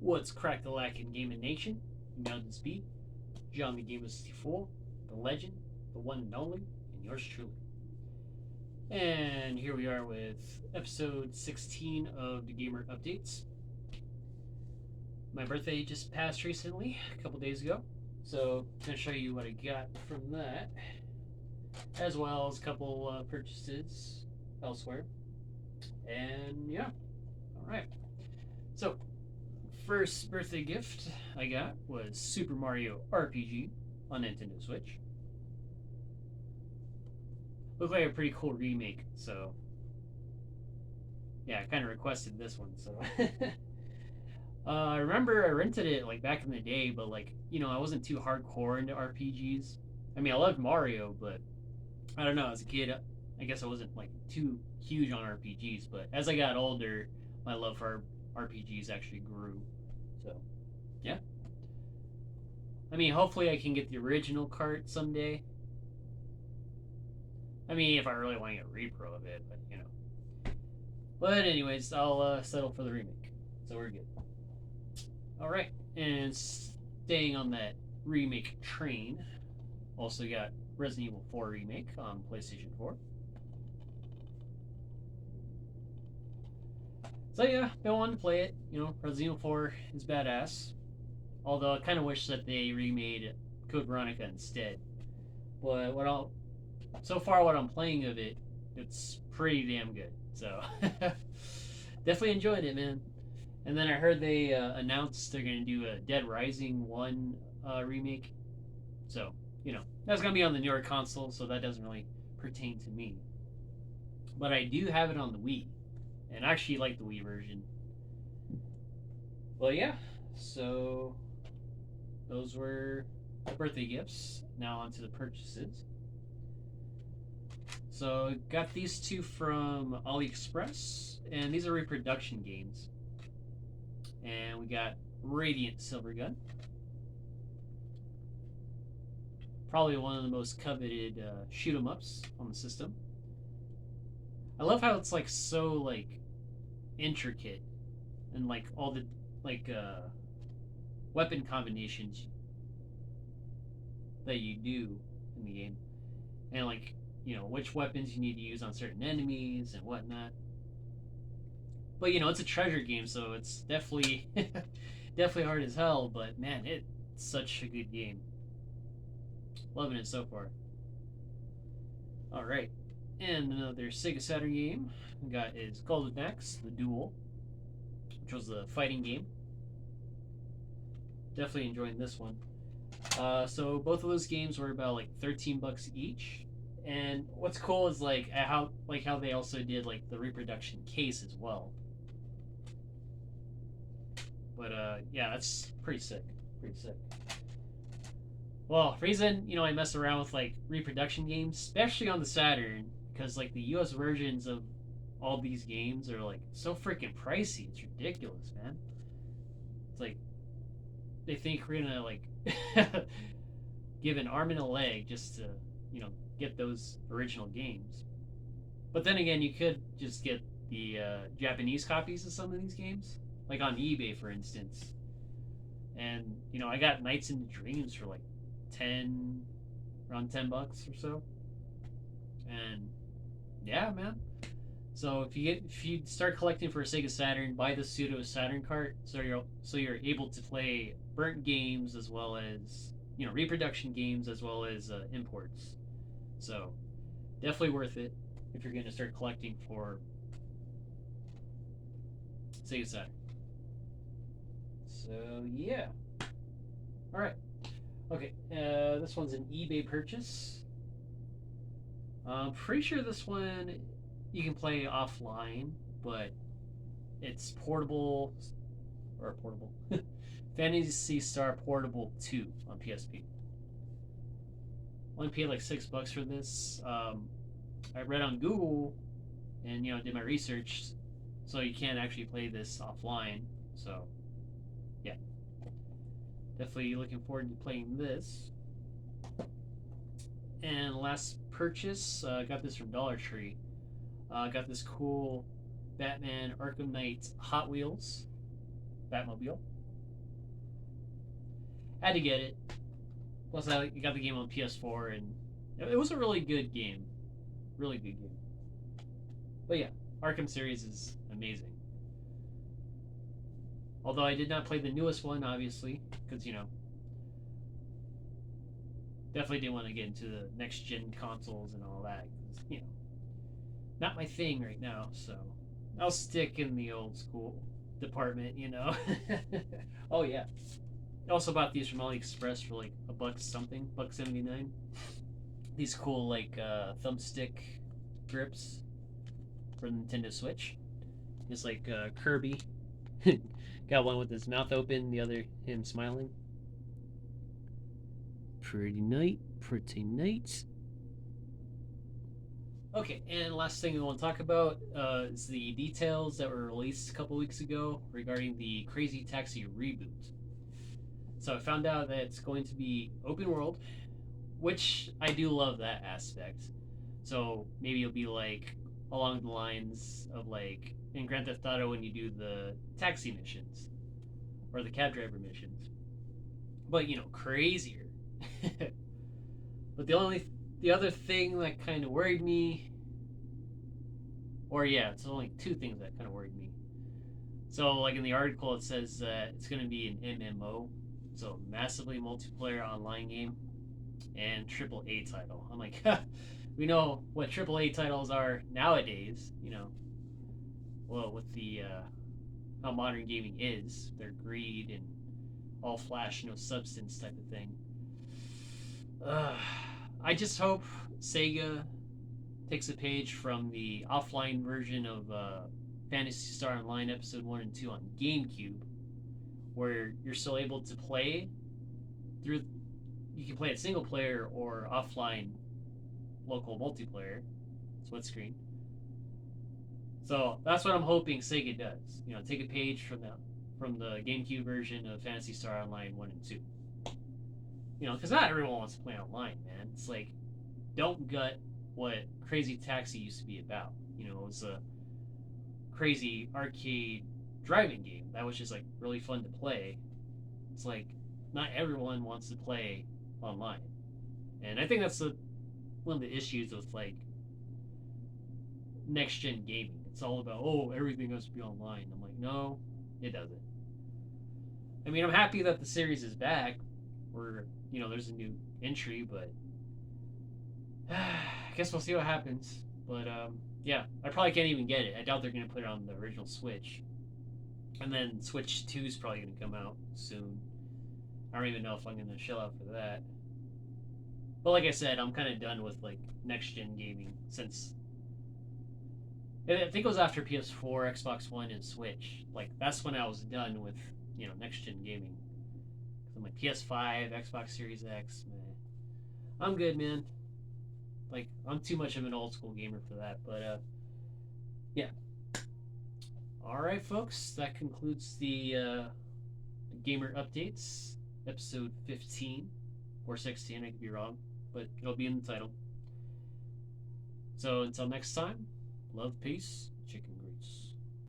What's crack the lack in Gaming Nation? Mountain Speed, John the Gamer 64, the legend, the one and only, and yours truly. And here we are with episode 16 of the Gamer Updates. My birthday just passed recently, a couple days ago, so I'm going to show you what I got from that, as well as a couple purchases elsewhere. And yeah, alright. So, first birthday gift I got was Super Mario RPG on Nintendo Switch. Looked like a pretty cool remake, so yeah, I kind of requested this one. So I remember I rented it like back in the day, but I wasn't too hardcore into RPGs. I mean, I loved Mario, but I don't know. As a kid, I guess I wasn't like too huge on RPGs. But as I got older, my love for RPGs actually grew. So, yeah. I mean, hopefully I can get the original cart someday. I mean, if I really want to get a repro of it, but. But anyways, I'll settle for the remake. So we're good. Alright, and staying on that remake train, also got Resident Evil 4 Remake on PlayStation 4. So yeah, been wanting to play it. Resident Evil 4 is badass. Although I kind of wish that they remade Code Veronica instead. But so far what I'm playing of it, it's pretty damn good. So definitely enjoyed it, man. And then I heard they announced they're going to do a Dead Rising 1 remake. So, that's going to be on the newer console, so that doesn't really pertain to me. But I do have it on the Wii, and I actually like the Wii version. Well, yeah, so those were the birthday gifts. Now on to the purchases. So, got these two from AliExpress, and these are reproduction games. And we got Radiant Silvergun. Probably one of the most coveted shoot 'em ups on the system. I love how it's so intricate, and all the weapon combinations that you do in the game, and which weapons you need to use on certain enemies and whatnot. But it's a treasure game, so it's definitely definitely hard as hell. But man, it's such a good game. Loving it so far. All right, and another Sega Saturn game we got is Golden Axe: The Duel, which was a fighting game. Definitely enjoying this one. So both of those games were about $13 each. And what's cool is how they also did the reproduction case as well. But yeah, that's pretty sick. Pretty sick. Well, reason I mess around with reproduction games, especially on the Saturn, because the U.S. versions of all these games are so freaking pricey. It's ridiculous, man. It's they think we're gonna give an arm and a leg just to get those original games. But then again, you could just get the Japanese copies of some of these games, like on eBay, for instance. And I got Nights into Dreams for around $10 or so. And yeah, man. So if you start collecting for a Sega Saturn, buy the pseudo Saturn cart, so you're able to play burnt games as well as reproduction games as well as imports. So definitely worth it if you're going to start collecting for Sega Saturn. So yeah. All right. Okay. This one's an eBay purchase. I'm pretty sure this one you can play offline, but it's portable. Phantasy Star Portable 2 on PSP. Only paid $6 for this. I read on Google and did my research, so you can't actually play this offline. So yeah, definitely looking forward to playing this. And last purchase, got this from Dollar Tree. Got this cool Batman Arkham Knight Hot Wheels Batmobile. Had to get it. Plus, I got the game on PS4, and it was a really good game. Really good game. But yeah, Arkham series is amazing. Although I did not play the newest one, obviously, because, definitely didn't want to get into the next gen consoles and all that. Cause, not my thing right now, so I'll stick in the old school department. Oh, yeah. I also bought these from AliExpress for like a buck something, $1.79. These cool, like, thumbstick grips for the Nintendo Switch. Just like Kirby. Got one with his mouth open, the other him smiling. Pretty neat, pretty neat. Okay, and last thing we want to talk about is the details that were released a couple weeks ago regarding the Crazy Taxi reboot. So I found out that it's going to be open world, which I do love that aspect. So maybe it'll be like along the lines of like in Grand Theft Auto when you do the taxi missions or the cab driver missions, but crazier. But the other thing that kind of worried me, or yeah, it's only two things that kind of worried me. So like in the article, it says that it's going to be an MMO, so massively multiplayer online game, and AAA title. I'm like, we know what AAA titles are nowadays. Well, with the how modern gaming is, their greed and all flash, no substance type of thing. I just hope Sega takes a page from the offline version of Phantasy Star Online Episode 1 and 2 on GameCube, where you're still able to play through. You can play it single player or offline local multiplayer, split screen. So that's what I'm hoping Sega does. Take a page from the GameCube version of Phantasy Star Online 1 and 2. Because not everyone wants to play online, man. It's like, don't gut what Crazy Taxi used to be about. It was a crazy arcade driving game that was just like really fun to play. It's like, not everyone wants to play online. And I think that's one of the issues with like next gen gaming. It's all about, everything has to be online. I'm like, no, it doesn't. I mean, I'm happy that the series is back, where there's a new entry, but I guess we'll see what happens. But yeah, I probably can't even get it. I doubt they're gonna put it on the original Switch, and then Switch 2 is probably gonna come out soon. I don't even know if I'm gonna shell out for that. But like I said, I'm kind of done with like next gen gaming since I think it was after PS4, Xbox One, and Switch. Like that's when I was done with next gen gaming. I'm like PS5, Xbox Series X, man. I'm good, man. Like I'm too much of an old school gamer for that. But yeah. All right, folks. That concludes the gamer updates, episode 15 or 16. I could be wrong, but it'll be in the title. So until next time, love, peace, chicken.